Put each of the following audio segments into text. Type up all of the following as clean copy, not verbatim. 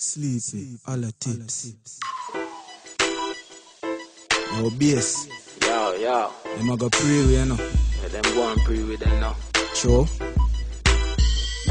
Sleepy, all the tips. Yo, bass. Yo. Them a go pray with you know. Yeah, them go and pray with them now. Sure.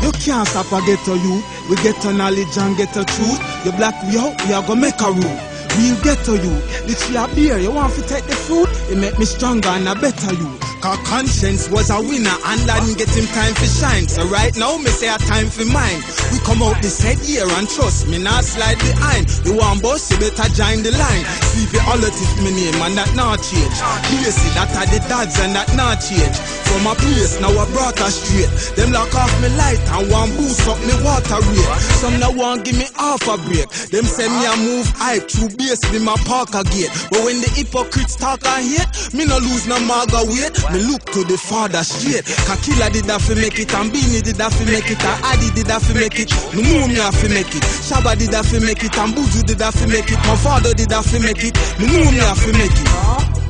You can't stop a ghetto you. We get to knowledge and get to truth. You black we out, we are gonna make a rule. We'll get to you. Literally a beer, you want to take the fruit? It make me stronger and a better you. Cause conscience was a winner and I didn't get him time for shine. So right now, me say a time for mine. We come out this head year and trust me, not slide behind. You want boss, you better join the line. Sleep it all is my name and that not change. You see that are the dads and that not change. From a place, now I brought her straight. Them lock off me light and one boost up me water rate. Some now want give me half a break. Them send me a move hype through base with my Parker gate. But when the hypocrites talk and hate, me no lose no maga weight. Me look to the father straight. Kakila did that fi make it, and Beanie did that fi make it, and Adi did that fi make it. Me know me have fi make it. Shabba did that fi make it, and Buju did that fi make it. My father did that fi make it. Me know me have fi make it.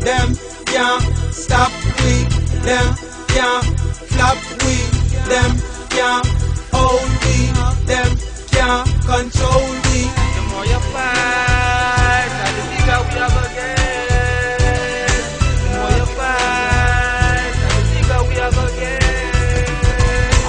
Them can't stop we. Them can't flop we. Them can't hold we. Them can't control we. The more you fight, the bigger we are gonna get.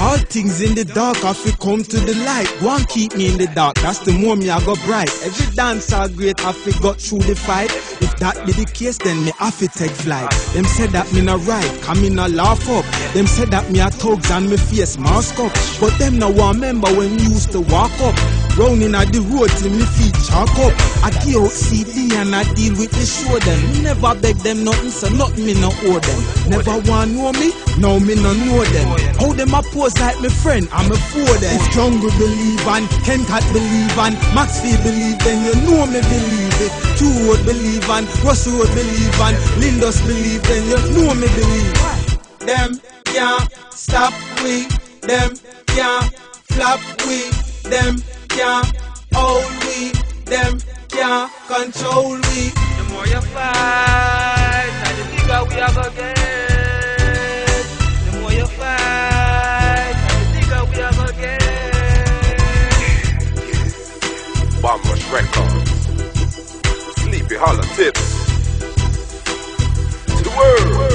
All things in the dark, I fi come to the light. One keep me in the dark, that's the more me I go bright. Every dancer great, I fi got through the fight. If that be the case, then me I fi take flight. Them said that me not right, come me not laugh up. Them said that me a thugs and me face mask up. But them now remember when me used to walk up. Rounding at the road till me feet chalk up. I give out CD and I deal with the show them. Me never beg them nothing, so nothing me no owe them. Never want know me, now me no know them. How them a pose like me friend, I'm a for them. If Jungle believe and Kentat believe and Maxfield believe, then you know me believe it. Two Road believe and Russell Road believe and Lindus believe, then you know me believe. Them can't stop we. Them can't flop we. Them can't hold we. Them can't control we. The more you fight, the bigger we are gonna get. The more you fight, the bigger we are gonna get. Bombers Records, Sleepy Hollow Tips to the world.